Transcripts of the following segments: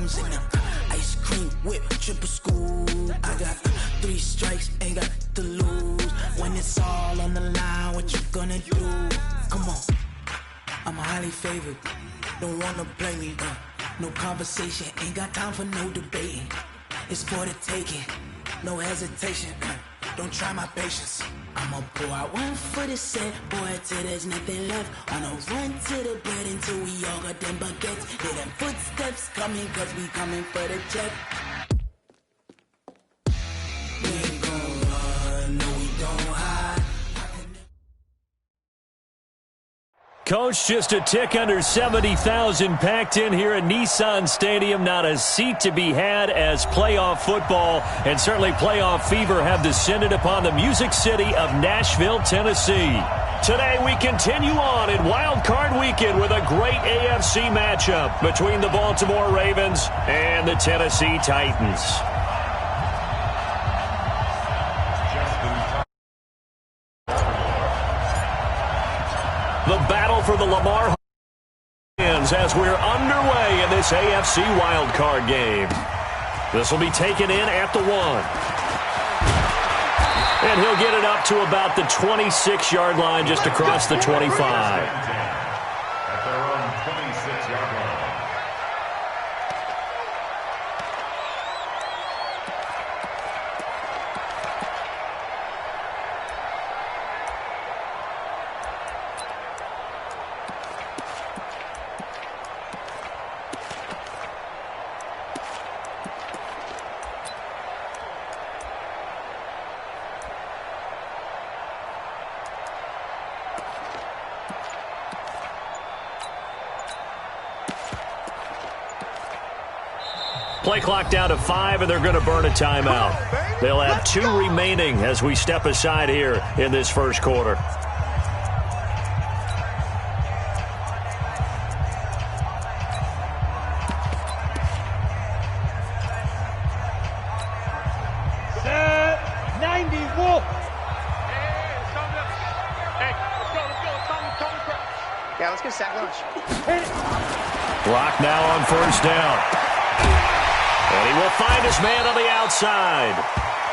Jones and ice cream whip, triple school. I got 3 strikes, ain't got to lose. When it's all on the line, what you gonna do? Come on, I'm highly favored. Don't wanna play me, no conversation, ain't got time for no debating. It's for the taking, no hesitation. Don't try my patience. I'ma pull out one foot and set, boy, till there's nothing left. On a run to the bread until we all got them baguettes. Hear them footsteps coming, cause we coming for the check. We ain't gon' run, no we don't hide. Coach, just a tick under 70,000 packed in here at Nissan Stadium. Not a seat to be had as playoff football and certainly playoff fever have descended upon the Music City of Nashville, Tennessee. Today we continue on in Wild Card Weekend with a great AFC matchup between the Baltimore Ravens and the Tennessee Titans. The battle for the Lamar ends as we're underway in this AFC wildcard game. This will be taken in at the 1. And he'll get it up to about the 26-yard line just across the 25. Play clock down to 5, and they're going to burn a timeout. They'll have 2 remaining as we step aside here in this first quarter. Set, 90, Wolf. Yeah, let's get sack lunch. Clock now on first down. And he will find his man on the outside.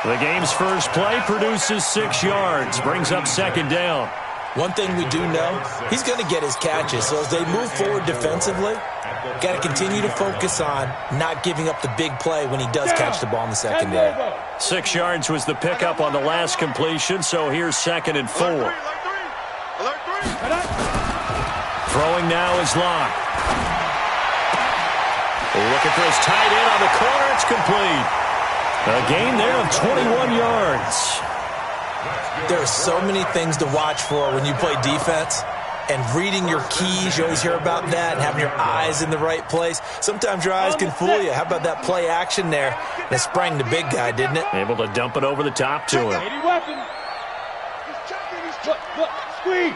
The game's first play produces 6 yards, brings up second down. One thing we do know, he's going to get his catches. So as they move forward defensively, got to continue to focus on not giving up the big play when he does catch the ball in the secondary. 6 yards was the pickup on the last completion, so here's 2nd and 4. Throwing now is Locke. Looking for his tight end on the corner. It's complete. A gain there of 21 yards. There are so many things to watch for when you play defense. And reading your keys, you always hear about that, and having your eyes in the right place. Sometimes your eyes can fool you. How about that play action there? That sprang the big guy, didn't it? Able to dump it over the top to him. Look, squeeze.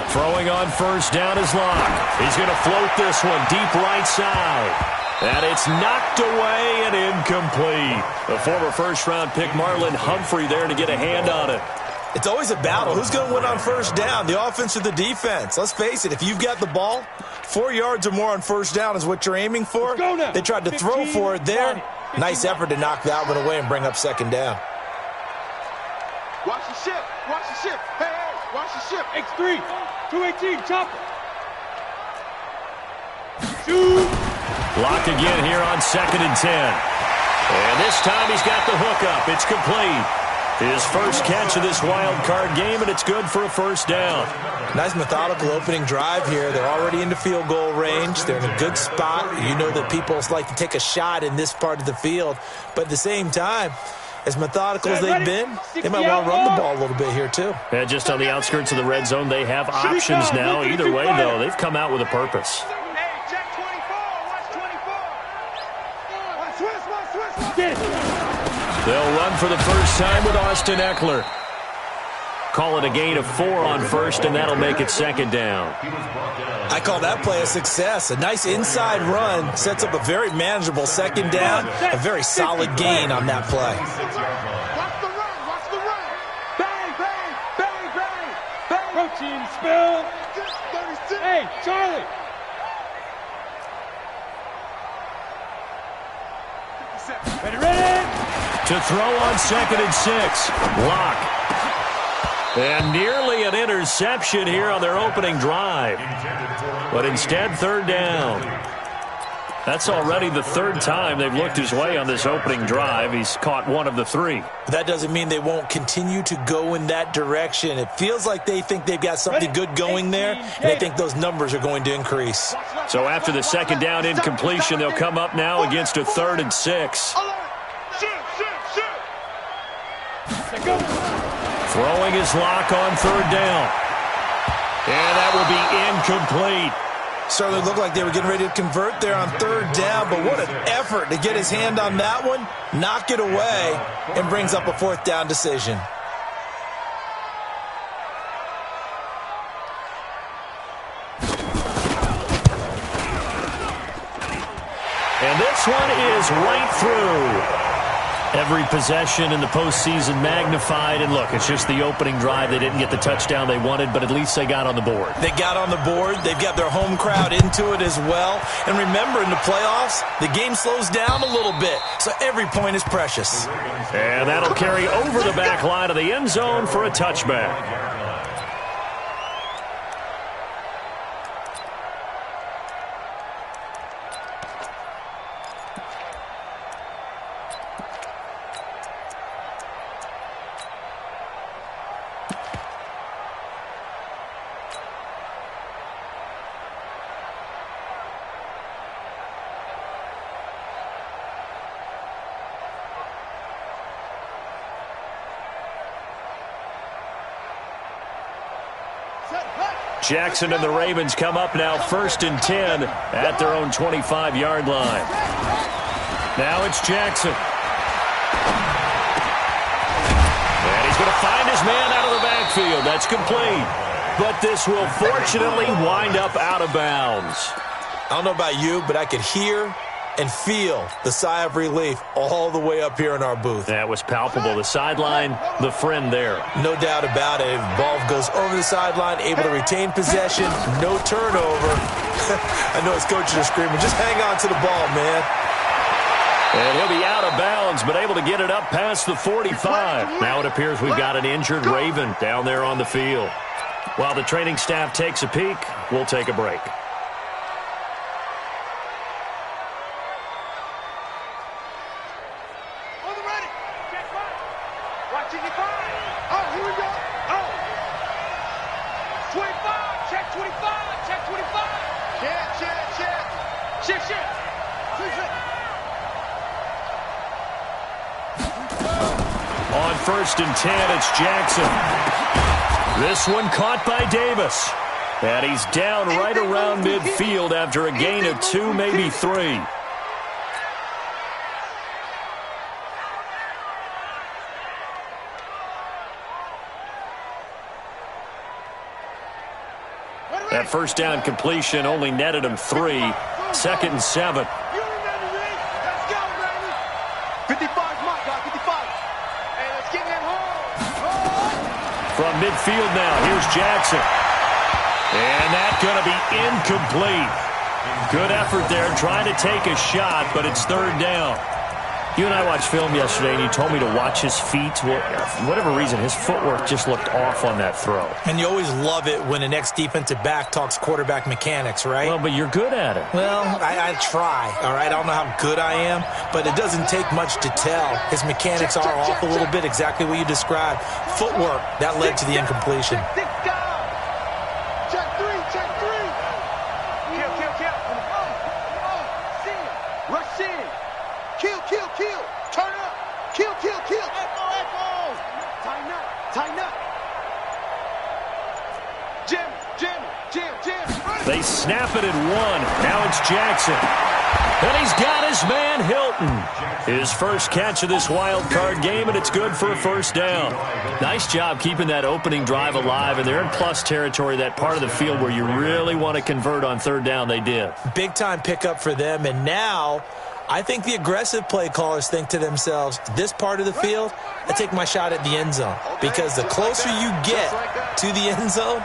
Throwing on first down is Locke. He's going to float this one deep right side. And it's knocked away and incomplete. The former first-round pick Marlon Humphrey there to get a hand on it. It's always a battle. Who's going to win on first down, the offense or the defense? Let's face it, if you've got the ball, 4 yards or more on first down is what you're aiming for. They tried to throw for it there. Nice effort to knock that one away and bring up second down. Watch the ship. Watch the ship. Hey, watch the ship. X3, 218, chopper. Shoot. Block again here on 2nd and 10. And this time he's got the hookup. It's complete. His first catch of this wild card game, and it's good for a first down. Nice methodical opening drive here. They're already into field goal range. They're in a good spot. You know that people like to take a shot in this part of the field. But at the same time, as methodical as they've been, they might want to run the ball a little bit here too. Yeah, just on the outskirts of the red zone, they have options now. Either way, though, they've come out with a purpose. They'll run for the first time with Austin Eckler. Call it a gain of 4 on first, and that'll make it second down. I call that play a success. A nice inside run sets up a very manageable second down, a very solid gain on that play. Watch the run. Watch the run. Bang, bang, bang, bang, bang. Protein spill. Hey, Charlie. To throw on 2nd and 6. Lock. And nearly an interception here on their opening drive. But instead, 3rd down. That's already the 3rd time they've looked his way on this opening drive. He's caught 1 of the 3. That doesn't mean they won't continue to go in that direction. It feels like they think they've got something good going there, and they think those numbers are going to increase. So after the 2nd down incompletion, they'll come up now against a 3rd and 6. Throwing his lock on 3rd down. And that will be incomplete. Certainly looked like they were getting ready to convert there on 3rd down, but what an effort to get his hand on that one, knock it away, and brings up a 4th down decision. And this one is right through. Every possession in the postseason magnified. And look, it's just the opening drive. They didn't get the touchdown they wanted, but at least they got on the board. They got on the board. They've got their home crowd into it as well. And remember, in the playoffs, the game slows down a little bit, so every point is precious. And that'll carry over the back line of the end zone for a touchback. Jackson and the Ravens come up now 1st and 10 at their own 25-yard line. Now it's Jackson. And he's going to find his man out of the backfield. That's complete. But this will fortunately wind up out of bounds. I don't know about you, but I could hear and feel the sigh of relief all the way up here in our booth. That was palpable. The sideline, the friend there. No doubt about it. Ball goes over the sideline, able to retain possession, no turnover. I know his coaches are screaming, just hang on to the ball, man. And he'll be out of bounds, but able to get it up past the 45. Now it appears we've got an injured Raven down there on the field. While the training staff takes a peek, we'll take a break. On 1st and 10, it's Jackson. This one caught by Davis. And he's down right around midfield after a gain of 2, maybe 3. That 1st down completion only netted him 3. 2nd and 7. 55, my God, 55. Hey, let's get that home. From midfield now, here's Jackson. And that's going to be incomplete. Good effort there, trying to take a shot, but it's 3rd down. You and I watched film yesterday, and you told me to watch his feet. Well, for whatever reason, his footwork just looked off on that throw. And you always love it when an ex-defensive back talks quarterback mechanics, right? Well, but you're good at it. Well, I try, all right? I don't know how good I am, but it doesn't take much to tell. His mechanics are off a little bit, exactly what you described. Footwork, that led to the incompletion. Check 3, check 3. Kill. Rush in. Kill. Turn up. Kill. Echo. Tighten up. Jim. They snap it at 1. Now it's Jackson. And he's got his man Hilton. His first catch of this wild card game, and it's good for a 1st down. Nice job keeping that opening drive alive, and they're in plus territory, that part of the field where you really want to convert on 3rd down. They did. Big-time pickup for them, and now I think the aggressive play callers think to themselves, this part of the field, I take my shot at the end zone. Because the closer you get to the end zone,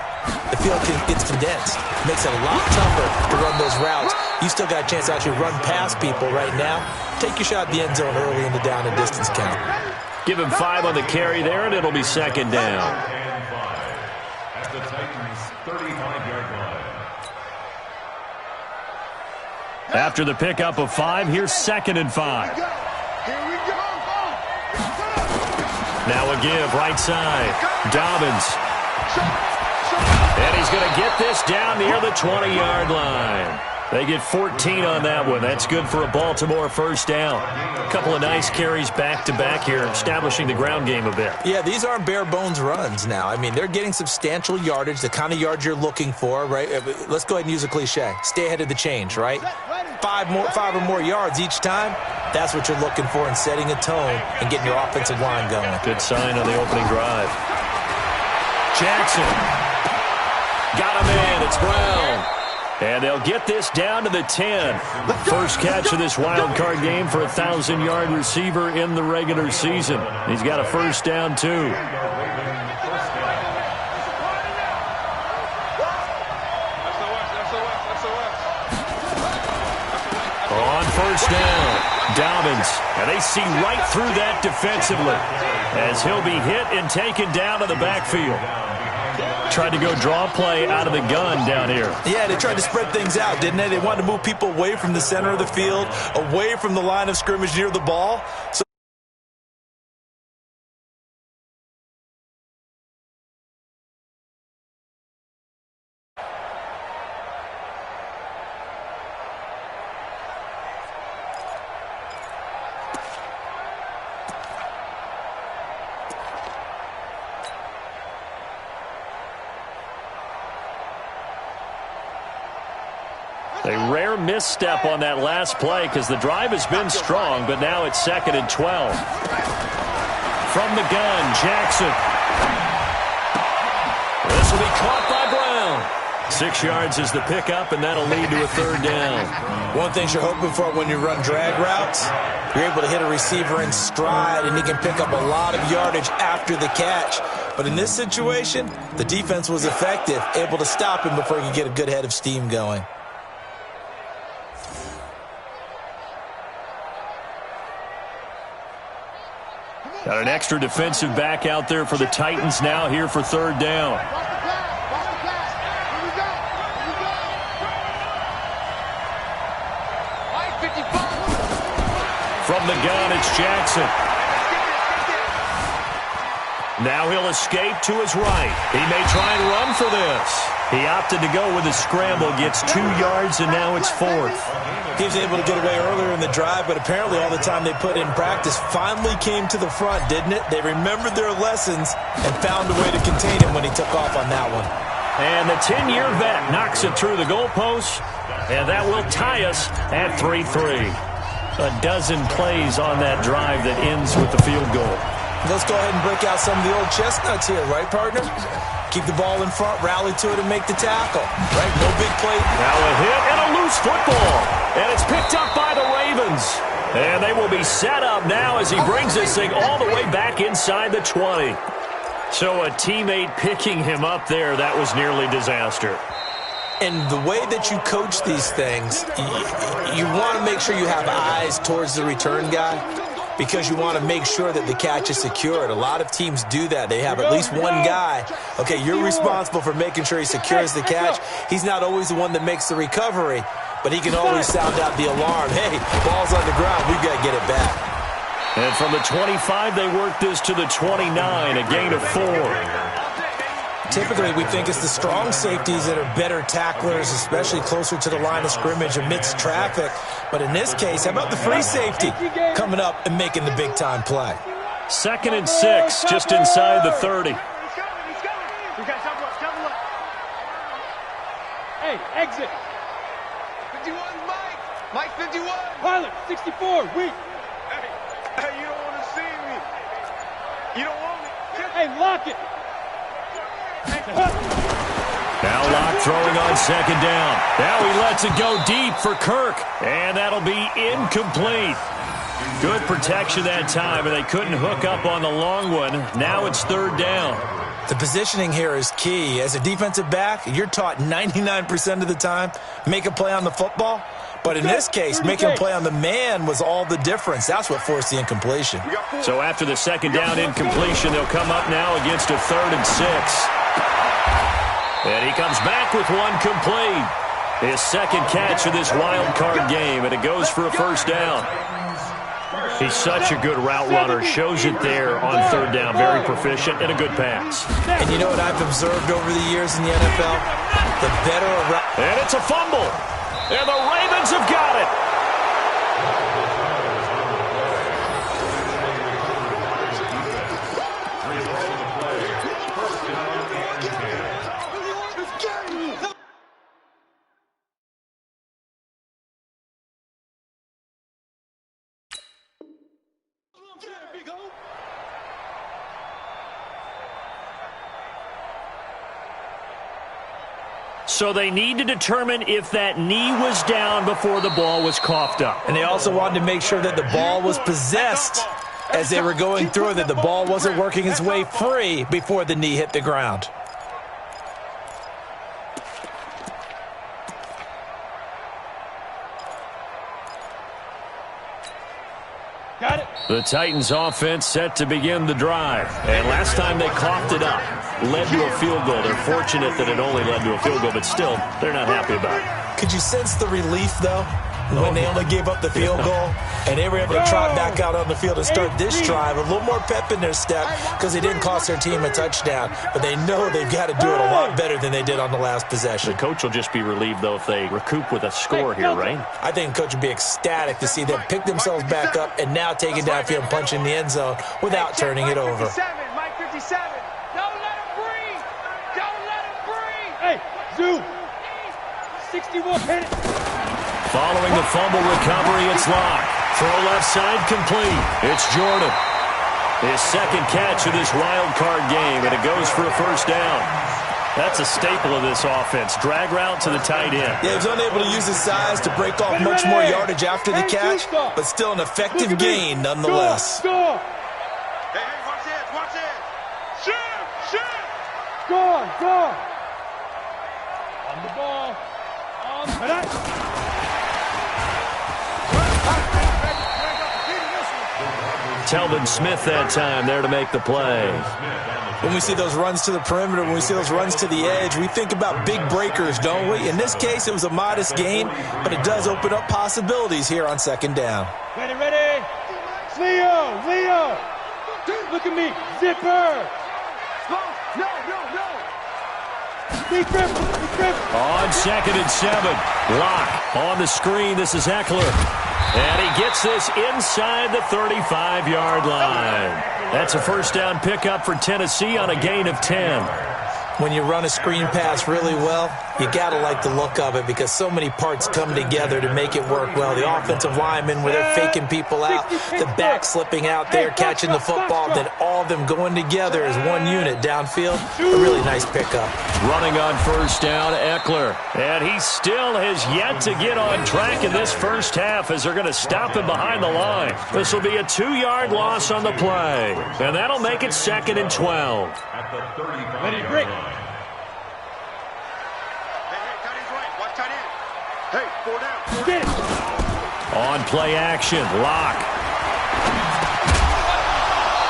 the field gets condensed. It makes it a lot tougher to run those routes. You still got a chance to actually run past people right now. Take your shot at the end zone early in the down and distance count. Give him 5 on the carry there, and it'll be second down. At the Titans' 35-yard line. After the pickup of 5, here's 2nd and 5. Now a give, right side. Dobbins. And he's going to get this down near the 20-yard line. They get 14 on that one. That's good for a Baltimore first down. A couple of nice carries back-to-back here, establishing the ground game a bit. Yeah, these aren't bare-bones runs now. I mean, they're getting substantial yardage, the kind of yards you're looking for, right? Let's go ahead and use a cliche. Stay ahead of the change, right? 5 or more yards each time. That's what you're looking for in setting a tone and getting your offensive line going. Good sign on the opening drive. Jackson. Got him in. It's Brown. And they'll get this down to the 10. First catch of this wild card game for a 1,000-yard receiver in the regular season. He's got a first down, too. On first down, Dobbins. And they see right through that defensively as he'll be hit and taken down to the backfield. Tried to go draw play out of the gun down here. Yeah, they tried to spread things out, didn't they? They wanted to move people away from the center of the field, away from the line of scrimmage near the ball. So a rare misstep on that last play because the drive has been strong, but now it's 2nd and 12. From the gun, Jackson. This will be caught by Brown. 6 yards is the pickup, and that'll lead to a 3rd down. one thing you're hoping for when you run drag routes, you're able to hit a receiver in stride, and he can pick up a lot of yardage after the catch. But in this situation, the defense was effective, able to stop him before he could get a good head of steam going. Got an extra defensive back out there for the Titans now here for 3rd down. From the gun, it's Jackson. Now he'll escape to his right. He may try and run for this. He opted to go with a scramble, gets 2 yards, and now it's 4th. He was able to get away earlier in the drive, but apparently all the time they put in practice finally came to the front, didn't it? They remembered their lessons and found a way to contain him when he took off on that one. And the 10-year vet knocks it through the goalpost, and that will tie us at 3-3. A dozen plays on that drive that ends with the field goal. Let's go ahead and break out some of the old chestnuts here, right, partner? Keep the ball in front, rally to it, and make the tackle. Right? No big play. Now a hit and a loose football. And it's picked up by the Ravens. And they will be set up now as he brings this thing all the way back inside the 20. So a teammate picking him up there, that was nearly disaster. And the way that you coach these things, you want to make sure you have eyes towards the return guy, because you want to make sure that the catch is secured. A lot of teams do that. They have at least one guy. Okay, you're responsible for making sure he secures the catch. He's not always the one that makes the recovery, but he can always sound out the alarm. Hey, ball's on the ground. We've got to get it back. And from the 25, they work this to the 29, a gain of 4. Typically, we think it's the strong safeties that are better tacklers, especially closer to the line of scrimmage amidst traffic. But in this case, how about the free safety coming up and making the big-time play? 2nd and 6, just inside the 30. Hey, exit. 51, Mike. Mike 51. Pilot, 64, weak. Hey, you don't want to see me. You don't want me. Hey, lock it. Now Locke throwing on 2nd down. Now he lets it go deep for Kirk. And that'll be incomplete. Good protection that time, and they couldn't hook up on the long one. Now it's 3rd down. The positioning here is key. As a defensive back, you're taught 99% of the time, make a play on the football, But in this case, making a play on the man was all the difference. That's what forced the incompletion. So after the second down incompletion, they'll come up now against a 3rd and 6. And he comes back with one complete. His second catch of this wild card game, and it goes for a first down. He's such a good route runner. Shows it there on 3rd down. Very proficient and a good pass. And you know what I've observed over the years in the NFL? The better a route. And it's a fumble. And the Ravens have got it. So they need to determine if that knee was down before the ball was coughed up. And they also wanted to make sure that the ball was possessed as they were going through it, that the ball wasn't working its way free before the knee hit the ground. Got it. The Titans offense set to begin the drive. And last time they coughed it up, led to a field goal. They're fortunate that it only led to a field goal, but still, they're not happy about it. Could you sense the relief, though, when they only gave up the field goal and they were able to trot back out on the field and start this drive? A little more pep in their step because they didn't cost their team a touchdown, but they know they've got to do it a lot better than they did on the last possession. The coach will just be relieved, though, if they recoup with a score here, right? I think the coach would be ecstatic to see them pick themselves back up and now take it downfield and punch in the end zone without turning it over. Mike 57. Don't let him breathe. Don't let him breathe. Hey, Zoo. 61, hit it. Following the fumble recovery, it's Locke. Throw left side complete. It's Jordan. His second catch of this wild card game, and it goes for a first down. That's a staple of this offense. Drag route to the tight end. Yeah, he was unable to use his size to break off much more yardage after the catch, but still an effective gain nonetheless. Score. Hey, watch this, watch this. Shoot. Score. On the ball. On the that. Telvin Smith that time there to make the play. When we see those runs to the perimeter, when we see those runs to the edge, we think about big breakers, don't we? In this case, it was a modest gain, but it does open up possibilities here on second down. Ready. Leo. Look at me. Zipper. No. Be careful. On 2nd and 7. Locke on the screen. This is Eckler. And he gets this inside the 35-yard line. That's a first down pickup for Tennessee on a gain of 10. When you run a screen pass really well, you got to like the look of it because so many parts come together to make it work well. The offensive linemen where they're faking people out, the back slipping out there, catching the football, then all of them going together as one unit downfield. A really nice pickup. Running on first down, Eckler. And he still has yet to get on track in this first half as they're going to stop him behind the line. This will be a 2-yard loss on the play. And that'll make it 2nd and 12. At the 35. Ready to break. Hey, 4 down. Get it. On play action, Locke.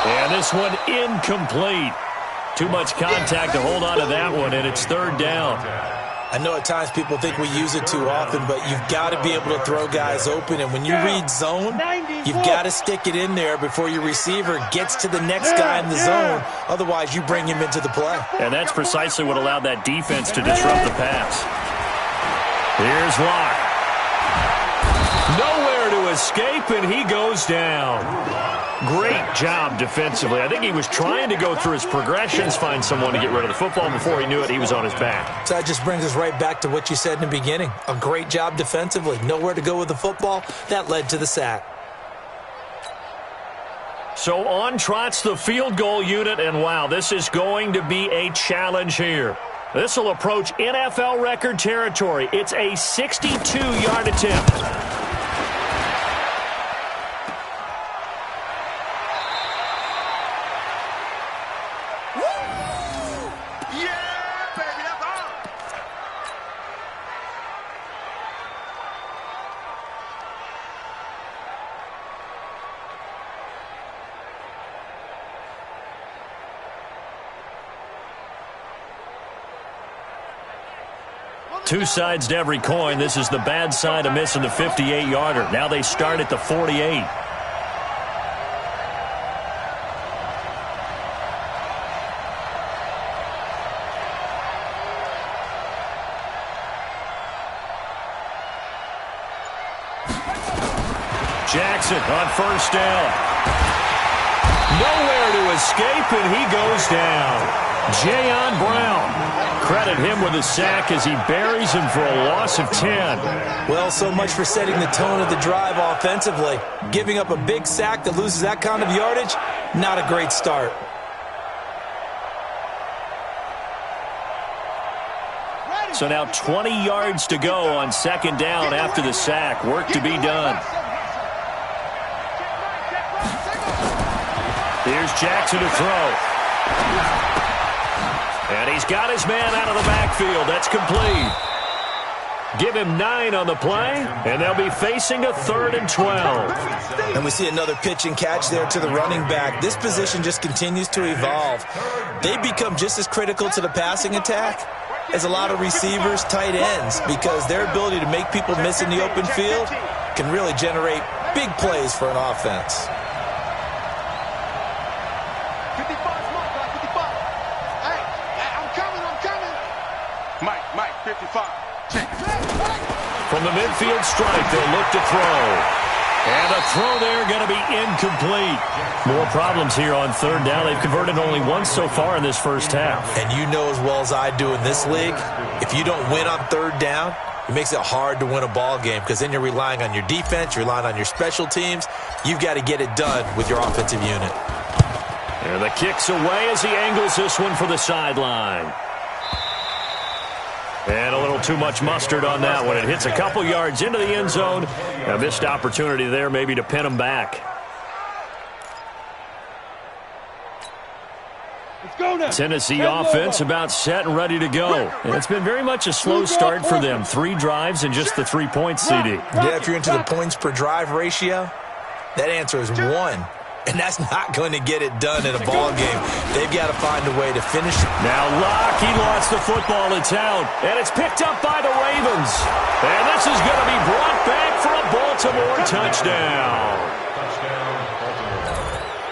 And this one incomplete. Too much contact to hold on to that one, and it's 3rd down. I know at times people think we use it too often, but you've got to be able to throw guys open. And when you read zone, you've got to stick it in there before your receiver gets to the next guy in the zone. Otherwise, you bring him into the play. And that's precisely what allowed that defense to disrupt the pass. Here's Locke. Nowhere to escape, and he goes down. Great job defensively. I think he was trying to go through his progressions, find someone to get rid of the football. Before he knew it, he was on his back. So that just brings us right back to what you said in the beginning. A great job defensively. Nowhere to go with the football. That led to the sack. So on trots the field goal unit, and wow, this is going to be a challenge here. This will approach NFL record territory. It's a 62-yard attempt. Two sides to every coin. This is the bad side of missing the 58-yarder. Now they start at the 48. Jackson on first down. Nowhere to escape, and he goes down. Jayon Brown. Credit him with a sack as he buries him for a loss of 10. Well, so much for setting the tone of the drive offensively. Giving up a big sack that loses that kind of yardage, not a great start. So now 20 yards to go on second down after the sack. Work to be done. Here's Jackson to throw. And he's got his man out of the backfield. That's complete. Give him 9 on the play, and they'll be facing a 3rd and 12. And we see another pitch and catch there to the running back. This position just continues to evolve. They become just as critical to the passing attack as a lot of receivers, tight ends, because their ability to make people miss in the open field can really generate big plays for an offense. Mike, 55. From the midfield stripe, they'll look to throw. And a throw there going to be incomplete. More problems here on third down. They've converted only once so far in this first half. And you know as well as I do in this league, if you don't win on third down, it makes it hard to win a ball game because then you're relying on your defense, you're relying on your special teams. You've got to get it done with your offensive unit. And the kick's away as he angles this one for the sideline. And a little too much mustard on that one. It hits a couple yards into the end zone. A missed opportunity there maybe to pin him back. Let's go now. Tennessee offense about set and ready to go. And it's been very much a slow start for them. 3 drives and just the 3 points, CD. Yeah, if you're into the points per drive ratio, that answer is 1. And that's not going to get it done in a ball game. They've got to find a way to finish. Now Locke, he lost the football. It's out. And it's picked up by the Ravens. And this is going to be brought back for a Baltimore touchdown.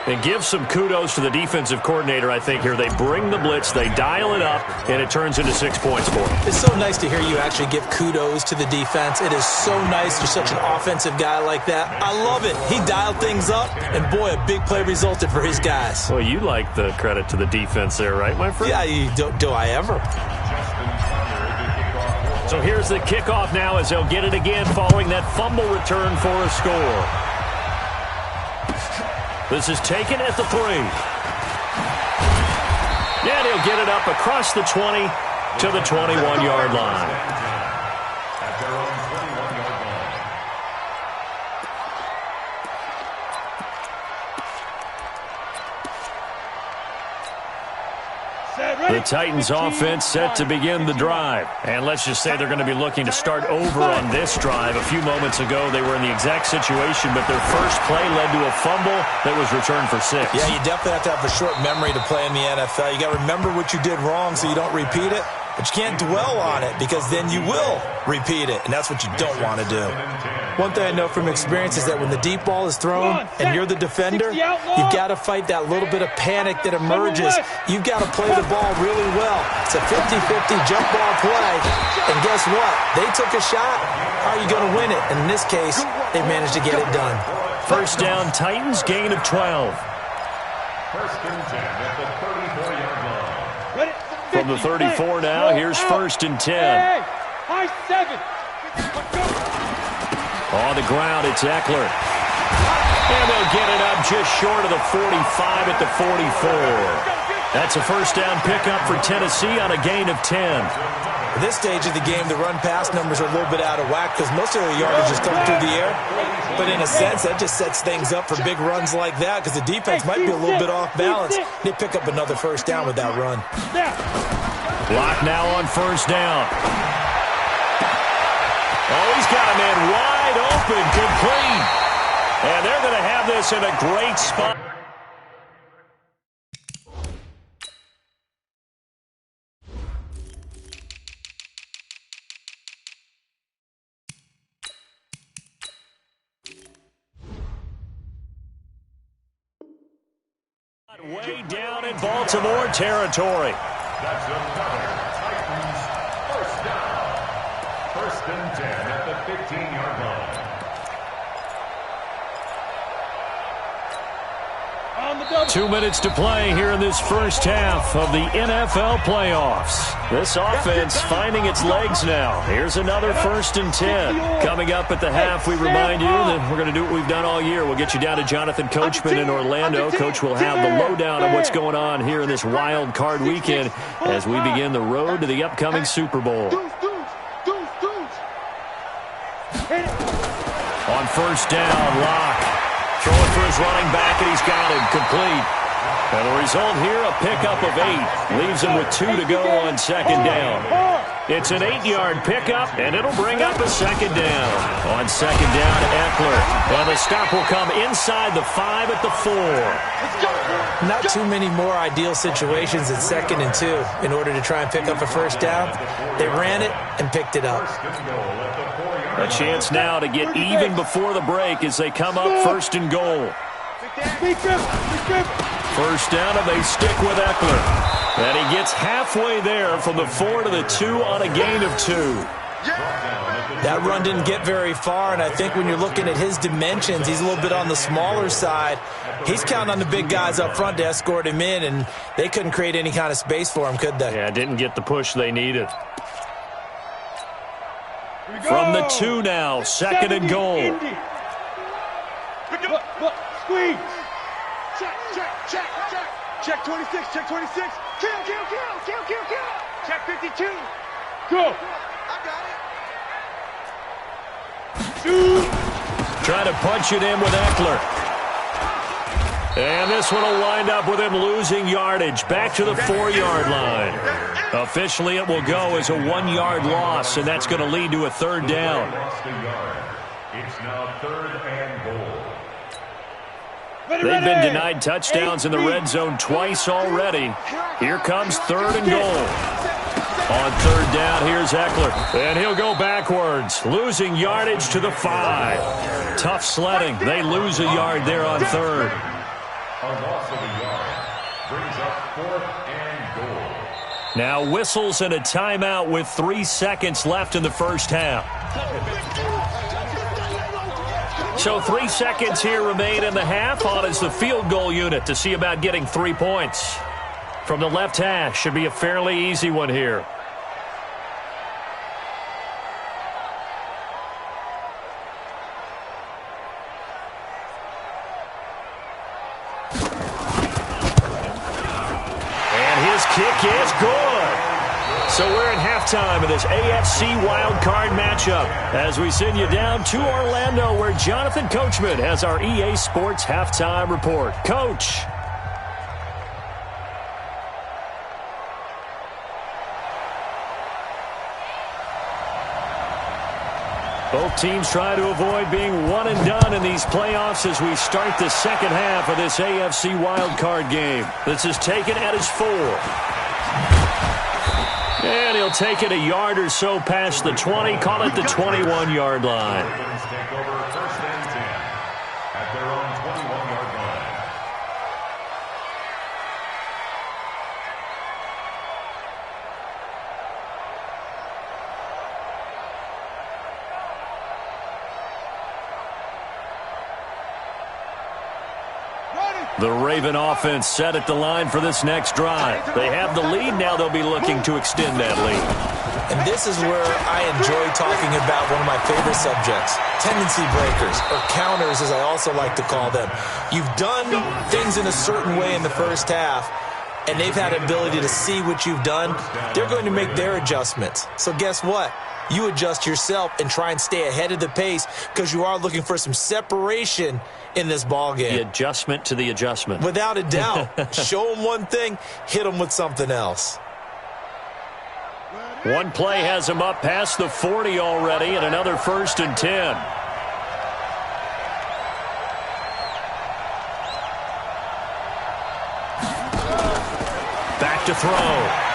And give some kudos to the defensive coordinator, I think, here. They bring the blitz, they dial it up, and it turns into 6 points for them. It's so nice to hear you actually give kudos to the defense. It is so nice. You're such an offensive guy like that. I love it. He dialed things up, and boy, a big play resulted for his guys. Well, you like the credit to the defense there, right, my friend? Yeah, do I ever? So here's the kickoff now as they'll get it again following that fumble return for a score. This is taken at the 3. And he'll get it up across the 20 to the 21-yard line. At their own 21-yard line. The Titans offense set to begin the drive. And let's just say they're going to be looking to start over on this drive. A few moments ago, they were in the exact situation, but their first play led to a fumble that was returned for 6. Yeah, you definitely have to have a short memory to play in the NFL. You got to remember what you did wrong so you don't repeat it, but you can't dwell on it because then you will repeat it, and that's what you don't want to do. One thing I know from experience is that when the deep ball is thrown and you're the defender, you've got to fight that little bit of panic that emerges. You've got to play the ball really well. It's a 50-50 jump ball play, and guess what? They took a shot. How are you going to win it? And in this case, they managed to get it done. First down, Titans, gain of 12. First and 10 at the 34-yard line. From the 34 now, here's first and 10. High 7. On the ground, it's Eckler. And they'll get it up just short of the 45 at the 44. That's a first down pickup for Tennessee on a gain of 10. At this stage of the game, the run-pass numbers are a little bit out of whack because most of their yardage is coming through the air. But in a sense, that just sets things up for big runs like that because the defense might be a little bit off balance. They pick up another first down with that run. Block now on first down. Oh, he's got a man wide open, complete. And they're going to have this in a great spot. Way down in Baltimore territory. That's another Titans first down. First and 10 at the 15-yard line. 2 minutes to play here in this first half of the NFL playoffs. This offense finding its legs now. Here's another first and 10. Coming up at the half, we remind you that we're going to do what we've done all year. We'll get you down to Jonathan Coachman in Orlando. Coach will have the lowdown on what's going on here in this wild card weekend as we begin the road to the upcoming Super Bowl. On first down, Locke. Throwing for his running back, and he's got him complete. And the result here, a pickup of 8. Leaves him with 2 to go on second down. It's an 8-yard pickup, and it'll bring up a second down. On second down, Eckler. And the stop will come inside the 5 at the 4. Not too many more ideal situations in second and 2 in order to try and pick up a first down. They ran it and picked it up. A chance now to get even before the break as they come up first and goal. First down, and they stick with Eckler. And he gets halfway there from the 4 to the 2 on a gain of 2. That run didn't get very far, and I think when you're looking at his dimensions, he's a little bit on the smaller side. He's counting on the big guys up front to escort him in, and they couldn't create any kind of space for him, could they? Yeah, didn't get the push they needed. From the 2 now, second and goal. Squeeze. Check 26, check 26. Kill. Check 52. Go. I got it. Shoot. Trying to punch it in with Eckler. And this one will wind up with him losing yardage back to the 4-yard line. Officially, it will go as a 1-yard loss, and that's going to lead to a third down. It's now third and goal. They've been denied touchdowns in the red zone twice already. Here comes third and goal. On third down, here's Eckler. And he'll go backwards, losing yardage to the 5. Tough sledding. They lose a yard there on third. A loss of a yard brings up fourth and goal. Now whistles and a timeout with 3 seconds left in the first half. So 3 seconds here remain in the half. On is the field goal unit to see about getting 3 points. From the left hash, should be a fairly easy one here. And his kick is good. So we're in halftime of this AFC wildcard matchup as we send you down to Orlando where Jonathan Coachman has our EA Sports halftime report. Coach. Both teams try to avoid being one and done in these playoffs as we start the second half of this AFC wildcard game. This is taken at his 4. And he'll take it a yard or so past the 20, call it the 21-yard line. Ravens take over first and 10 at their own 21-yard line. The Raven offense set at the line for this next drive. They have the lead. Now they'll be looking to extend that lead. And this is where I enjoy talking about one of my favorite subjects, tendency breakers, or counters as I also like to call them. You've done things in a certain way in the first half, and they've had an ability to see what you've done. They're going to make their adjustments. So guess what? You adjust yourself and try and stay ahead of the pace because you are looking for some separation in this ball game. The adjustment to the adjustment. Without a doubt. Show them one thing, hit them with something else. One play has him up past the 40 already, and another first and 10. Back left to throw.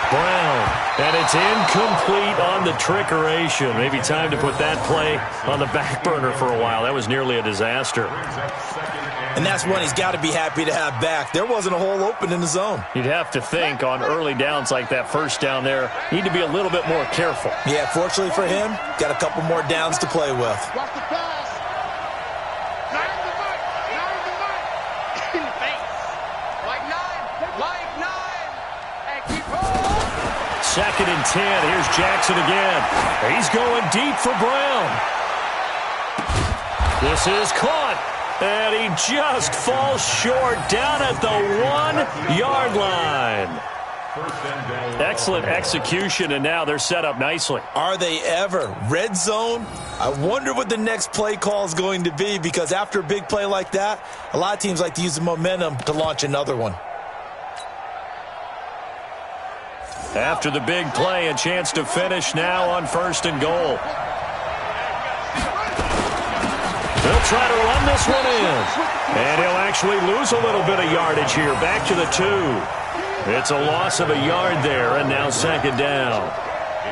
Brown. And it's incomplete on the trickeration. Maybe time to put that play on the back burner for a while. That was nearly a disaster. And that's one he's got to be happy to have back. There wasn't a hole open in the zone. You'd have to think on early downs like that first down there, need to be a little bit more careful. Yeah, fortunately for him, got a couple more downs to play with. Watch the pass. Not in the mic. Not in the mic. In the face. Like nine. And keep rolling. 2nd and 10. Here's Jackson again. He's going deep for Brown. This is caught. And he just falls short down at the 1-yard line. Excellent execution, and now they're set up nicely. Are they ever? Red zone? I wonder what the next play call is going to be, because after a big play like that, a lot of teams like to use the momentum to launch another one. After the big play, a chance to finish now on 1st and goal. They'll try to run this one in. And he'll actually lose a little bit of yardage here. Back to the 2. It's a loss of a yard there, and now 2nd down.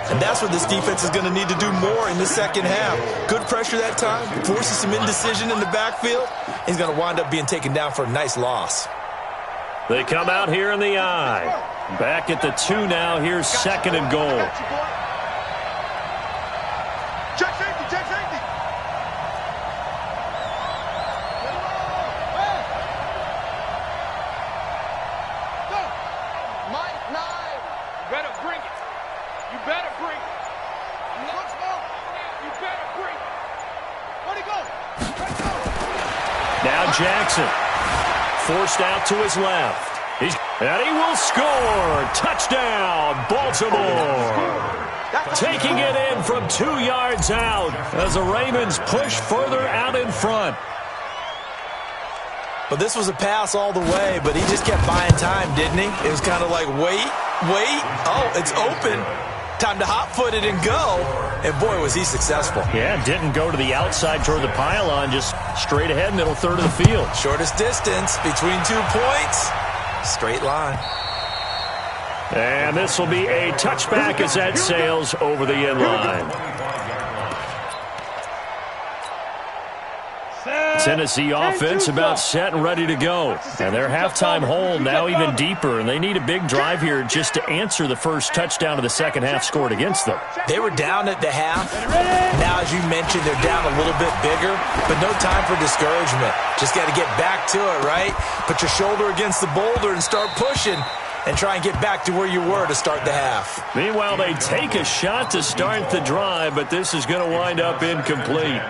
And that's what this defense is going to need to do more in the second half. Good pressure that time, forces some indecision in the backfield. He's going to wind up being taken down for a nice loss. They come out here in the eye. Back at the 2 now. Here's 2nd and goal. Check safety. Check safety. Go. Mike 9. You better bring it. You better bring it. Let's go. You better bring it. Where'd he go? Let's go. Now Jackson. Forced out to his left. And he will score. Touchdown, Baltimore. Taking it in from 2 yards out as the Ravens push further out in front. But this was a pass all the way, but he just kept buying time, didn't he? It was kind of like, wait. Oh, it's open. Time to hot-foot it and go. And, boy, was he successful. Yeah, didn't go to the outside toward the pylon, just straight ahead, middle third of the field. Shortest distance between 2 points. Straight line. And this will be a touchback as that sails over the end line. Tennessee offense about set and ready to go. And their halftime hole now even deeper, and they need a big drive here just to answer the first touchdown of the second half scored against them. They were down at the half. Now, as you mentioned, they're down a little bit bigger, but no time for discouragement. Just got to get back to it, right? Put your shoulder against the boulder and start pushing and try and get back to where you were to start the half. Meanwhile, they take a shot to start the drive, but this is going to wind up incomplete.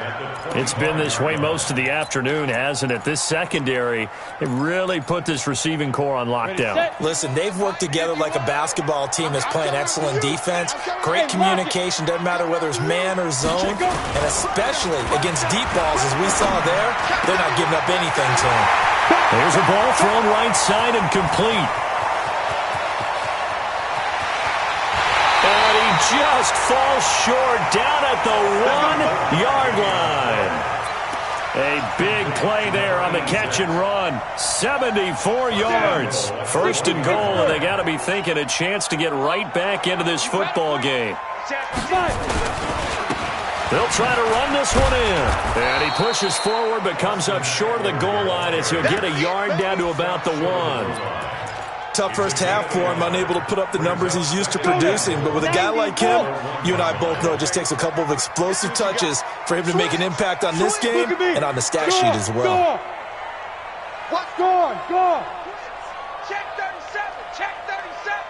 It's been this way most of the afternoon, hasn't it? This secondary, it really put this receiving core on lockdown. Listen, they've worked together like a basketball team that's playing excellent defense. Great communication, doesn't matter whether it's man or zone, and especially against deep balls, as we saw there, they're not giving up anything to them. There's a ball thrown right side and complete. And he just falls short down at the 1-yard line. A big play there on the catch and run. 74 yards. 1st and goal, and they got to be thinking a chance to get right back into this football game. They'll try to run this one in. And he pushes forward but comes up short of the goal line as he'll get a yard down to about the 1. Tough first half for him, unable to put up the numbers he's used to producing. But with a guy like him, you and I both know it just takes a couple of explosive touches for him to make an impact on this game and on the stat sheet as well. What's going? Go. Check 37. Check 37.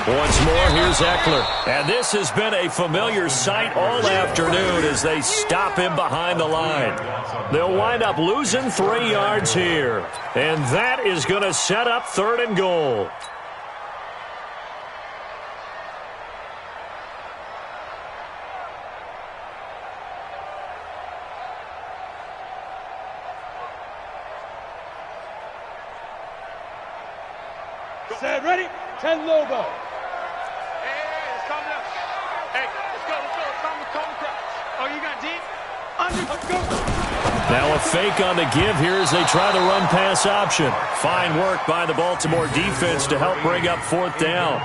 Once more, here's Eckler. And this has been a familiar sight all afternoon as they stop him behind the line. They'll wind up losing 3 yards here. And that is going to set up 3rd and goal. Set, ready? 10 Lobo. Hey, it's coming up. Hey, let's go. It's coming. Oh, you got deep? Now a fake on the give here as they try the run-pass option. Fine work by the Baltimore defense to help bring up 4th down.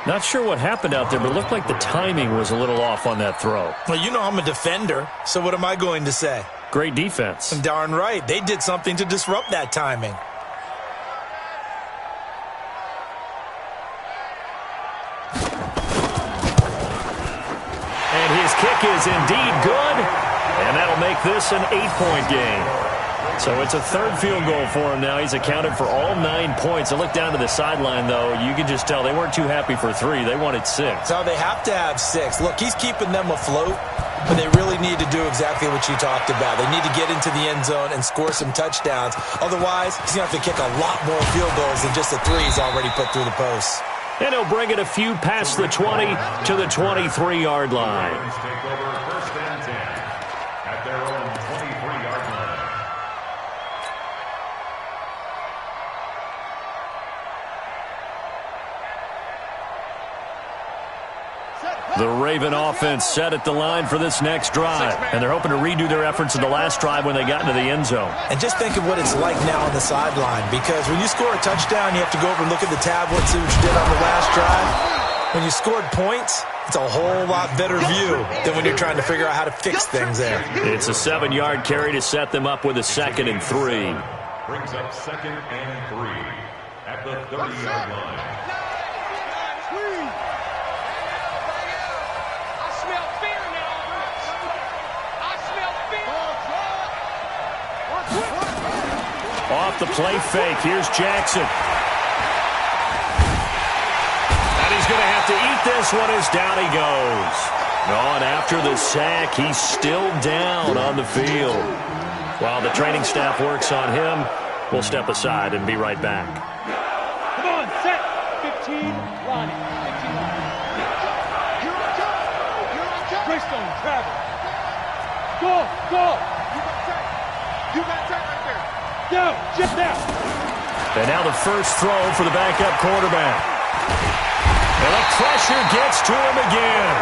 Not sure what happened out there, but it looked like the timing was a little off on that throw. Well, you know I'm a defender, so what am I going to say? Great defense. Darn right. They did something to disrupt that timing. And his kick is indeed good, and that'll make this an 8-point game. So it's a 3rd field goal for him now. He's accounted for all 9 points. I look down to the sideline, though. You can just tell they weren't too happy for 3. They wanted 6. So they have to have 6. Look, he's keeping them afloat, but they really need to do exactly what you talked about. They need to get into the end zone and score some touchdowns. Otherwise, he's going to have to kick a lot more field goals than just the 3 he's already put through the posts. And he'll bring it a few past the 20 to the 23-yard line. Take over 1st and 10 at their own 23-yard line. The Raven offense set at the line for this next drive, and they're hoping to redo their efforts in the last drive when they got into the end zone. And just think of what it's like now on the sideline, because when you score a touchdown, you have to go over and look at the tablet, see what you did on the last drive. When you scored points, it's a whole lot better view than when you're trying to figure out how to fix things there. It's a 7-yard carry to set them up with a 2nd and 3. Brings up 2nd and 3 at the 30-yard line. Off the play fake, here's Jackson. And he's going to have to eat this one as down he goes. And after the sack, he's still down on the field. While the training staff works on him, we'll step aside and be right back. Come on, set. 15, Lonnie. 15, Lonnie. Here I come. Greystone, travel. Go. You got that right there. Down, just down. And now the first throw for the backup quarterback. And the pressure gets to him again.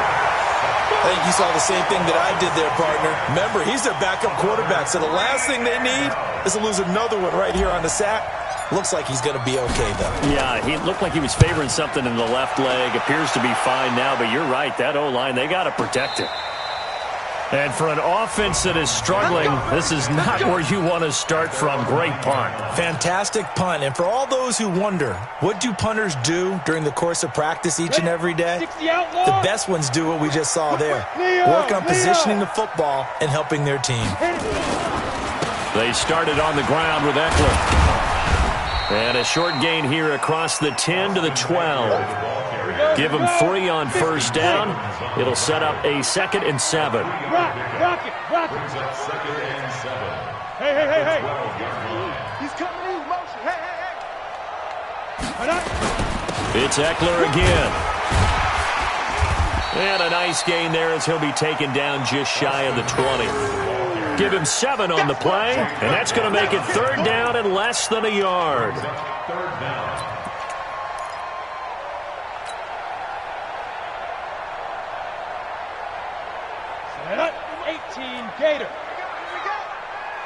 I think you saw the same thing that I did there, partner. Remember, he's their backup quarterback, so the last thing they need is to lose another one right here on the sack. Looks like he's going to be okay, though. Yeah, he looked like he was favoring something in the left leg. Appears to be fine now, but you're right. That O-line, they got to protect it. And for an offense that is struggling, this is not where you want to start from. Great punt. Fantastic punt. And for all those who wonder, what do punters do during the course of practice each and every day? The best ones do what we just saw there. Work on positioning the football and helping their team. They started on the ground with Eckler. And a short gain here across the 10 to the 12. Give them 3 on first down. It'll set up a 2nd and 7. Rock it. Brings up 2nd and 7. Hey. 12-yard line. He's coming in motion. Hey. It's Eckler again. And a nice gain there as he'll be taken down just shy of the 20. Give him 7 on the play, and that's going to make it 3rd down and less than a yard. 3rd down. Set up. 18, Gator.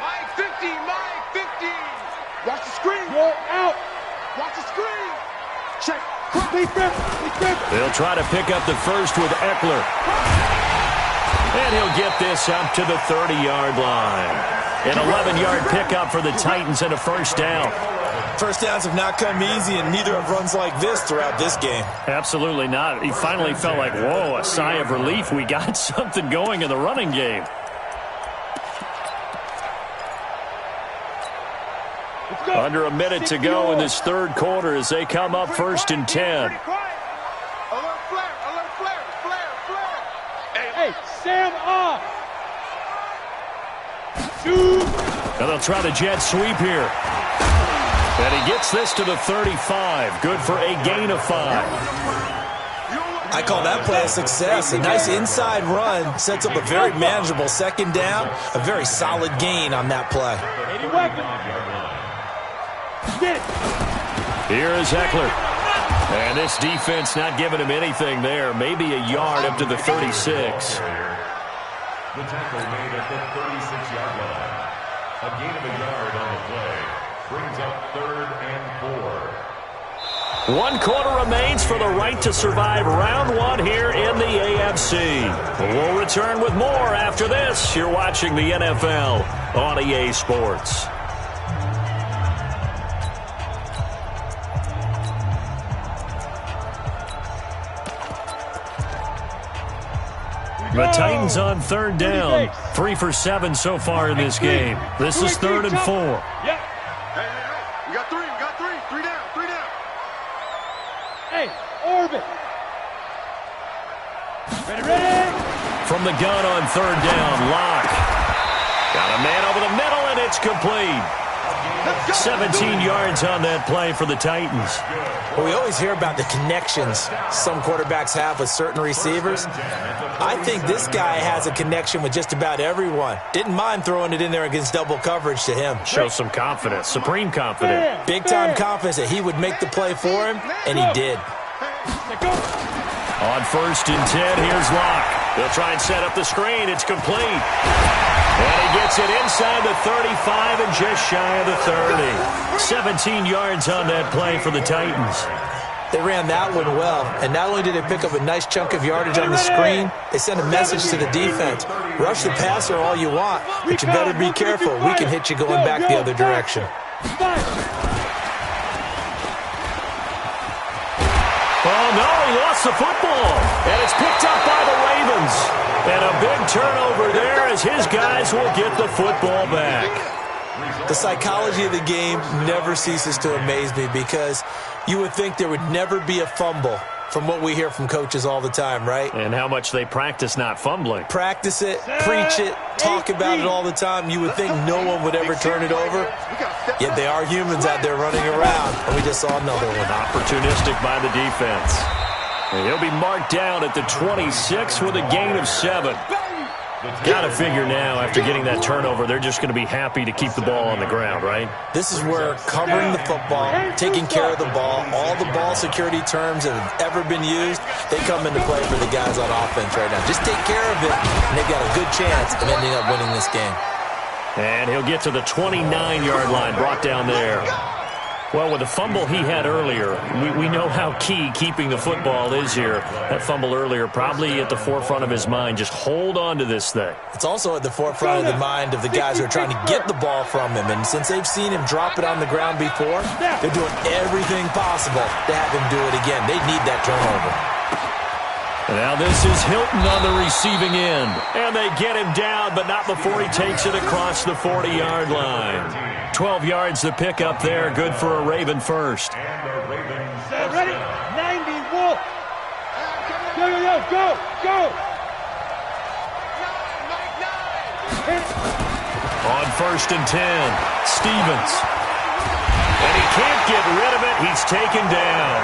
Mike 50. Watch the screen. Roll out. Watch the screen. Check. Defense. They'll try to pick up the first with Eckler. And he'll get this up to the 30-yard line. An 11-yard pickup for the Titans and a first down. First downs have not come easy, and neither have runs like this throughout this game. Absolutely not. He finally felt like, whoa, a sigh of relief. We got something going in the running game. Under a minute to go in this 3rd quarter as they come up 1st and 10. Alert flare. Hey, Sam off. Shoot. And they'll try the jet sweep here. And he gets this to the 35. Good for a gain of 5. I call that play a success. A nice inside run sets up a very manageable 2nd down. A very solid gain on that play. Here is Eckler. And this defense not giving him anything there. Maybe a yard up to the 36. The tackle made at the 36-yard line. A gain of a yard on the play brings up 3rd and 4. 1 quarter remains for the right to survive round 1 here in the AFC. We'll return with more after this. You're watching the NFL on EA Sports. The Titans on 3rd down. 3 for 7 so far in this game. This is 3rd and 4. Yep. Hey. We got 3. We got 3. 3 down. 3 down. Hey, orbit. Ready. From the gun on 3rd down, Locke. Got a man over the middle, and it's complete. 17 yards on that play for the Titans. Well, we always hear about the connections some quarterbacks have with certain receivers. I think this guy has a connection with just about everyone. Didn't mind throwing it in there against double coverage to him. Shows some confidence, supreme confidence. Big-time confidence that he would make the play for him, and he did. On 1st and 10, here's Locke. They'll try and set up the screen. It's complete. And he gets it inside the 35 and just shy of the 30. 17 yards on that play for the Titans. They ran that one well, and not only did they pick up a nice chunk of yardage on the screen, they sent a message to the defense. Rush the passer all you want, but you better be careful. We can hit you going back the other direction. Oh, no, he lost the football. And it's picked up by the Ravens. And a big turnover there as his guys will get the football back. The psychology of the game never ceases to amaze me because you would think there would never be a fumble from what we hear from coaches all the time, right? And how much they practice not fumbling. Practice it, preach it, talk about it all the time. You would think no one would ever turn it over. Yet they are humans out there running around, and we just saw another one. Opportunistic by the defense. And he'll be marked down at the 26 with a gain of 7. Got to figure now, after getting that turnover, they're just going to be happy to keep the ball on the ground, right? This is where covering the football, taking care of the ball, all the ball security terms that have ever been used, they come into play for the guys on offense right now. Just take care of it, and they've got a good chance of ending up winning this game. And he'll get to the 29-yard line, brought down there. Well, with the fumble he had earlier, we know how key keeping the football is here. That fumble earlier probably at the forefront of his mind. Just hold on to this thing. It's also at the forefront of the mind of the guys who are trying to get the ball from him. And since they've seen him drop it on the ground before, they're doing everything possible to have him do it again. They need that turnover. And now this is Hilton on the receiving end. And they get him down, but not before he takes it across the 40-yard line. 12 yards to pick up there. Good for a Raven first. Ready? 90, Wolf. Go. On 1st and 10, Stevens. And he can't get rid of it. He's taken down.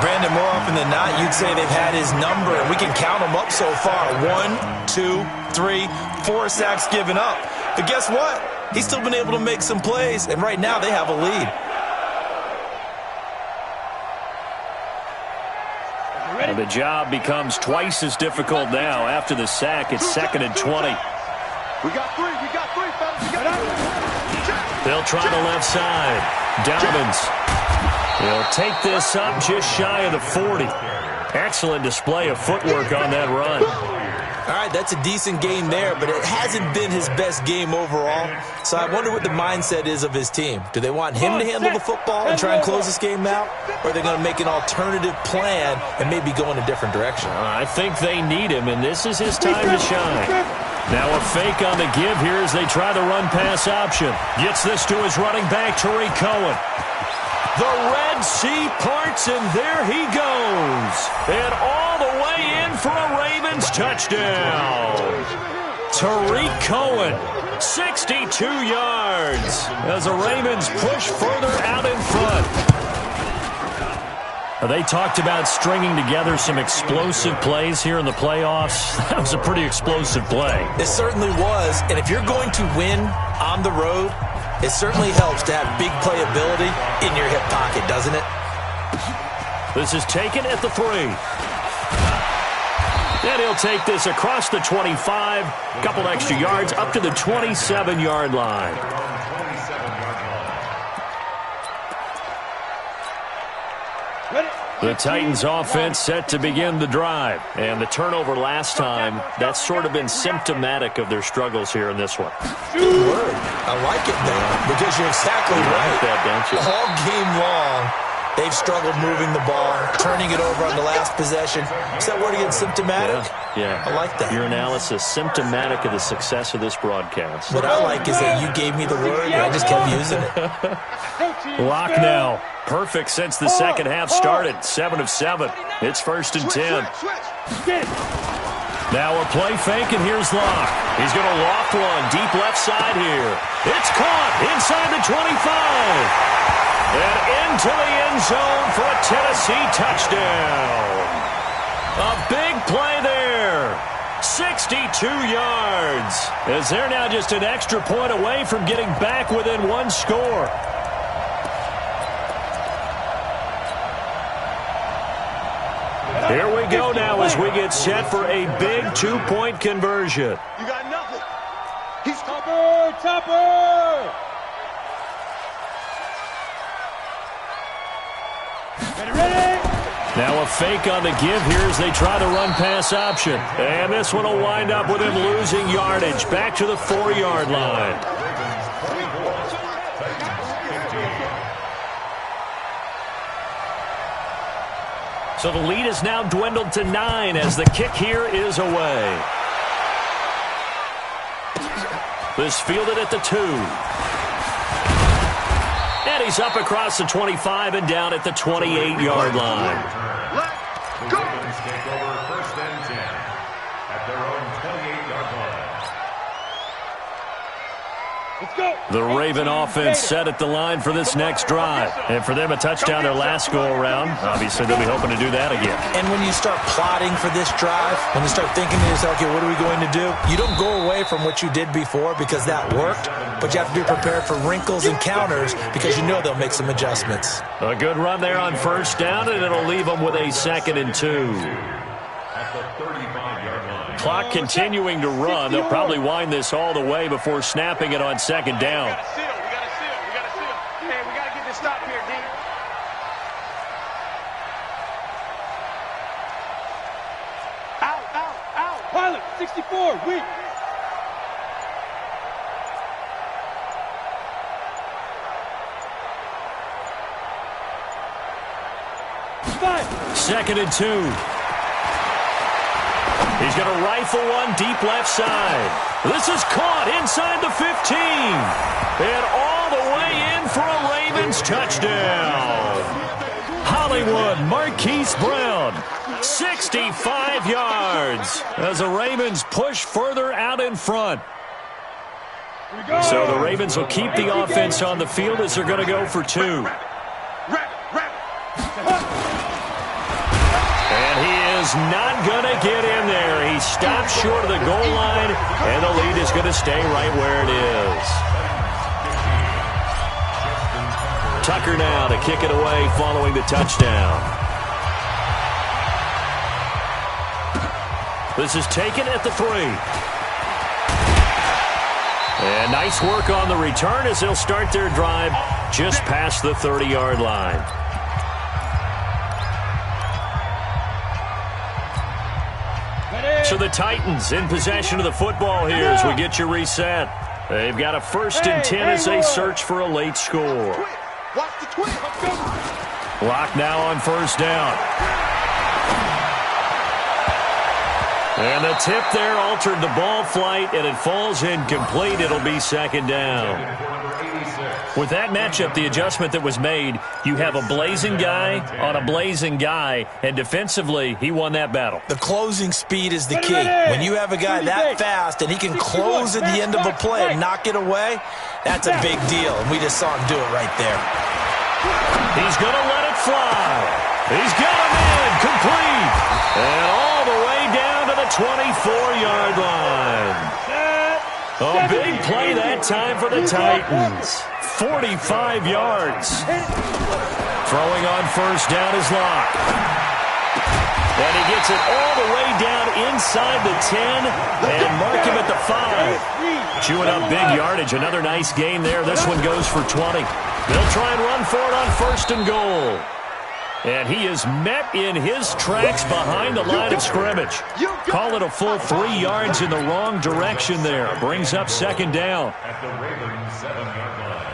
Brandon, more often than not, you'd say they've had his number, and we can count them up so far. 1, 2, 3, 4 sacks given up. But guess what? He's still been able to make some plays, and right now they have a lead. And the job becomes twice as difficult now. After the sack, it's 2nd and 20. We got 3, fellas. We got 3. They'll try the left side. Dobbins. He'll take this up just shy of the 40. Excellent display of footwork on that run. All right, that's a decent game there, but it hasn't been his best game overall. So I wonder what the mindset is of his team. Do they want him to handle the football and try and close this game out? Or are they going to make an alternative plan and maybe go in a different direction? I think they need him, and this is his time to shine. Now a fake on the give here as they try the run-pass option. Gets this to his running back, Tariq Cohen. The Red Sea parts, and there he goes. And all the way in for a Ravens touchdown. Tariq Cohen, 62 yards, as the Ravens push further out in front. They talked about stringing together some explosive plays here in the playoffs. That was a pretty explosive play. It certainly was, and if you're going to win on the road, it certainly helps to have big playability in your hip pocket, doesn't it? This is taken at the 3. And he'll take this across the 25, a couple extra yards, up to the 27-yard line. The Titans offense set to begin the drive. And the turnover last time, that's sort of been symptomatic of their struggles here in this one. Good word. I like it, though, because you're exactly right. Like that, don't you? All game long, they've struggled moving the ball, turning it over on the last possession. Is that word again, symptomatic? Yeah. I like that. Your analysis, symptomatic of the success of this broadcast. What I like is that you gave me the word, and I just kept using it. Lock now. Perfect since the second half started. 7 of 7. It's 1st and 10. Now a play fake, and here's Locke. He's going to loft one deep left side here. It's caught inside the 25. And into the end zone for a Tennessee touchdown. A big play there. 62 yards. As they're now just an extra point away from getting back within one score. Here we go now as we get set for a big 2-point conversion. You got nothing. He's Topper! Ready? Now a fake on the give here as they try to run pass option. And this one will wind up with him losing yardage. Back to the 4-yard line. So the lead is now dwindled to 9 as the kick here is away. This fielded at the 2. And he's up across the 25 and down at the 28-yard line. The Ravens take over 1st and 10 at their own 28-yard line. Let's go. The Raven offense set at the line for this next drive. And for them, a touchdown their last go-around. Obviously, they'll be hoping to do that again. And when you start plotting for this drive, when you start thinking to yourself, okay, what are we going to do? You don't go away from what you did before because that worked, but you have to be prepared for wrinkles and counters because you know they'll make some adjustments. A good run there on 1st down, and it'll leave them with a 2nd and 2. At the 35-yard line. Clock continuing to run. They'll probably wind this all the way before snapping it on 2nd down. We got to seal. Hey, we got to get this stop here, D. Out. Pilot, 64, weak. Five. 2nd and 2. He's going to rifle one deep left side. This is caught inside the 15. And all the way in for a Ravens touchdown. Hollywood Marquise Brown, 65 yards as the Ravens push further out in front. So the Ravens will keep the offense on the field as they're going to go for 2. And he is not going to get in there. He stops short of the goal line, and the lead is going to stay right where it is. Tucker now to kick it away following the touchdown. This is taken at the 3. And nice work on the return as they'll start their drive just past the 30-yard line. So the Titans in possession of the football here as we get you reset. They've got a 1st and 10 as they search for a late score. Watch the twin. Lock now on 1st down. And the tip there altered the ball flight, and it falls incomplete. It'll be 2nd down. With that matchup, the adjustment that was made, you have a blazing guy on a blazing guy, and defensively, he won that battle. The closing speed is the key. When you have a guy that fast and he can close at the end of a play and knock it away, that's a big deal. And we just saw him do it right there. He's going to let it fly. He's got him in, complete. And all the way down to the 24-yard line. A big play that time for the Titans. 45 yards. Throwing on 1st down is Locke. And he gets it all the way down inside the 10 and mark him at the 5. Chewing up big yardage. Another nice gain there. This one goes for 20. They'll try and run for it on 1st and goal. And he is met in his tracks behind the line of scrimmage. Call it a full 3 yards in the wrong direction there. Brings up 2nd down. At the Ravens 7-yard line.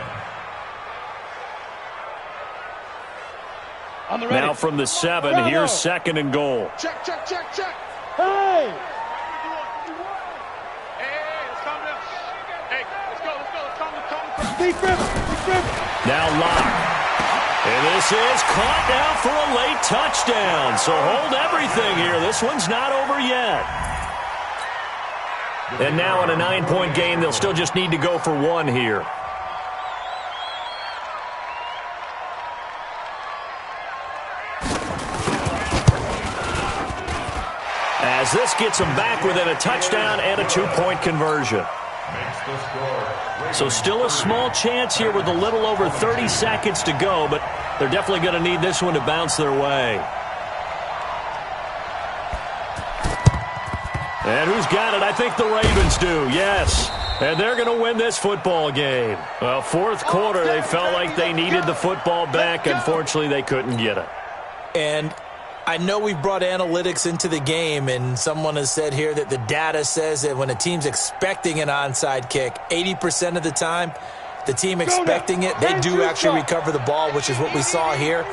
Now from the 7, here's 2nd and goal. Check. Hey! Let's calm down. Hey, let's go. Calm. Big grip. Now Locke. And this is caught now for a late touchdown. So hold everything here. This one's not over yet. And now in a 9-point game, they'll still just need to go for 1 here. As this gets them back within a touchdown and a 2-point conversion. Makes the score. So still a small chance here with a little over 30 seconds to go, but they're definitely going to need this one to bounce their way. And who's got it? I think the Ravens do, yes. And they're going to win this football game. Well, 4th quarter, they felt like they needed the football back. Unfortunately, they couldn't get it. And I know we've brought analytics into the game, and someone has said here that the data says that when a team's expecting an onside kick, 80% of the time, the team expecting it, they do actually recover the ball, which is what we saw here.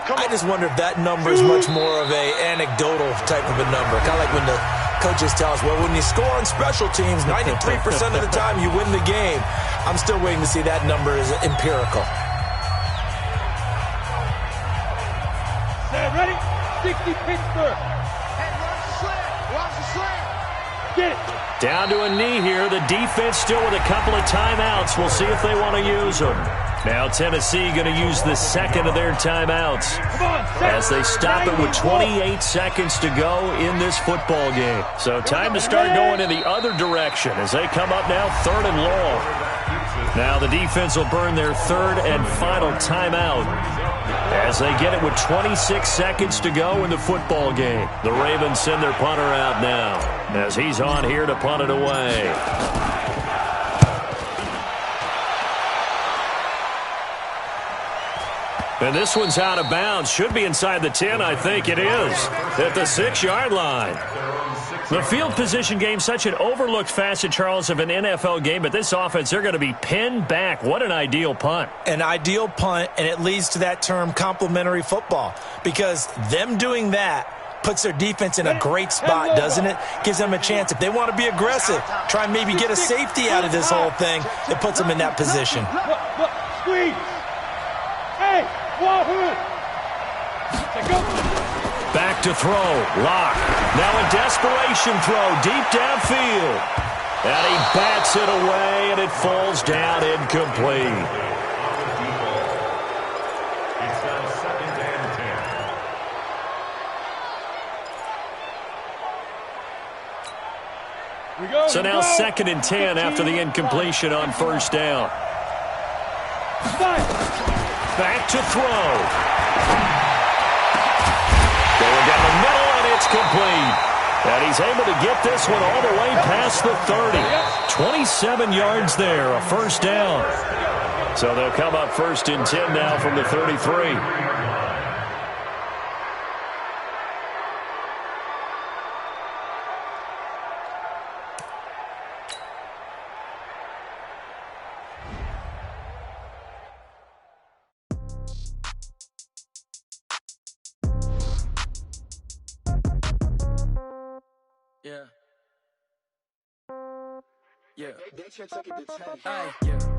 I just wonder if that number is much more of an anecdotal type of a number. Kind of like when the coaches tell us, well, when you score on special teams, 93% of the time you win the game. I'm still waiting to see that number is empirical. Ready? 60 Pittsburgh. Hey, watch the slant. Get it. Down to a knee here. The defense still with a couple of timeouts. We'll see if they want to use them. Now Tennessee going to use the 2nd of their timeouts as they stop it with 28 seconds to go in this football game. So time to start going in the other direction as they come up now 3rd and long. Now the defense will burn their 3rd and final timeout as they get it with 26 seconds to go in the football game. The Ravens send their punter out now as he's on here to punt it away. And this one's out of bounds. Should be inside the 10, I think it is, at the 6-yard line. The field position game, such an overlooked facet, Charles, of an NFL game, but this offense, they're going to be pinned back. What an ideal punt. An ideal punt, and it leads to that term complementary football, because them doing that puts their defense in a great spot, doesn't it? Gives them a chance. If they want to be aggressive, try and maybe get a safety out of this whole thing, it puts them in that position. Look, squeeze. Hey, wahoo. Go. Back to throw. Locke. Now a desperation throw deep downfield. And he bats it away, and it falls down incomplete. It's now 2nd and 10. So now 2nd and 10 after the incompletion on 1st down. Back to throw. Going down the middle, and it's complete. And he's able to get this one all the way past the 30. 27 yards there, a 1st down. So they'll come up 1st and 10 now from the 33.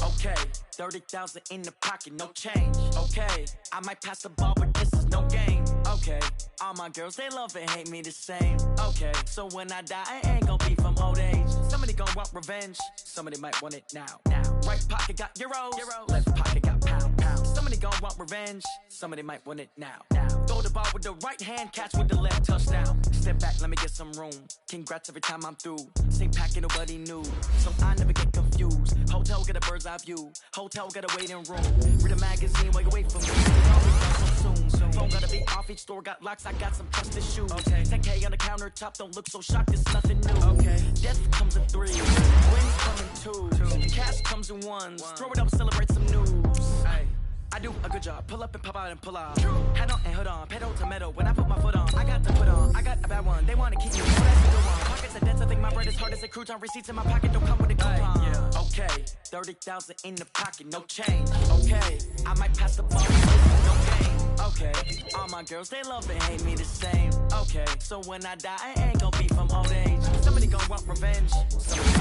Okay, 30,000 in the pocket, no change. Okay, I might pass the ball, but this is no game. Okay, all my girls, they love and hate me the same. Okay, so when I die, I ain't gonna be from old age. Somebody gonna want revenge, somebody might want it now. Right pocket got euros, left pocket got pound. Somebody gonna want revenge, somebody might want it now. Throw the ball with the right hand, catch with the left, touchdown. Step back, let me get some room. Congrats every time I'm through. Same packet, nobody knew, so I never get confused. Hotel get a bird's eye view. Hotel get a waiting room. Read a magazine while you wait for me. Always done so soon. Phone gotta be off, each store got locks. I got some trusted shoes. Okay. 10K on the countertop, don't look so shocked. It's nothing new. Okay. Death comes in 3, wins come in 2. Cash comes in 1s. Throw it up, celebrate some news. Ay. I do a good job, pull up and pop out and pull out. Head on and hood on, pedal to metal. When I put my foot on, I got to put on. I got a bad one, they wanna keep me. So that's a good one. Pockets are dense, I think my bread is hard as a crouton. Receipts in my pocket don't come with a coupon. Yeah. Okay, 30,000 in the pocket, no change. Okay, I might pass the ball, no game. Okay, all my girls, they love and hate me the same. Okay, so when I die, I ain't gon' be from old age. Somebody gon' want revenge. Somebody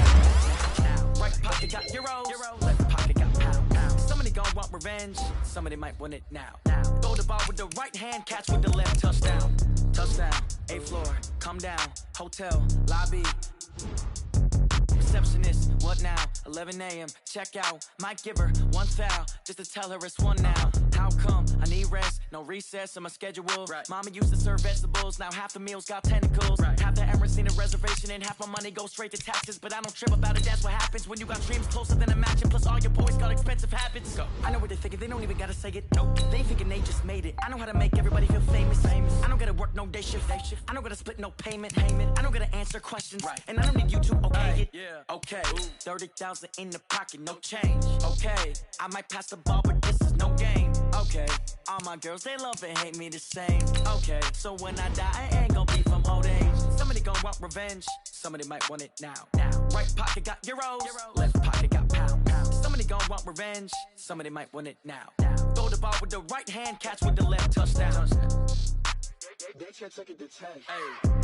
now. Right pocket got euros, left pocket got pound. Somebody gon' want revenge. Somebody might want it now. Throw the ball with the right hand, catch with the left, touchdown. Touchdown, 8th floor, come down. Hotel, lobby. Receptionist, what now? 11 a.m., check out. Might give her 1 foul, just to tell her it's 1 now. How come? I need rest, no recess in my schedule. Right. Mama used to serve vegetables, now half the meals got tentacles. Right. Half the Emirates need a reservation and half my money goes straight to taxes. But I don't trip about it, that's what happens when you got dreams closer than a matching. Plus all your boys got expensive habits. Go. I know what they're thinking, they don't even gotta say it. Nope. They thinking they just made it. I know how to make everybody feel famous. I don't gotta work no day shift. I don't gotta split no payment. I don't gotta answer questions. Right. And I don't need you to okay it. Yeah. Okay, 30,000 in the pocket, no change. Okay, I might pass the ball, but this is no game. Okay, all my girls, they love and hate me the same. Okay, so when I die, I ain't gon' be from old age. Somebody gon' want revenge. Somebody might want it now. Right pocket got euros, left pocket got pound. Somebody gon' want revenge. Somebody might want it now. Throw the ball with the right hand, catch with the left, touchdown. They can't take it to 10. Hey.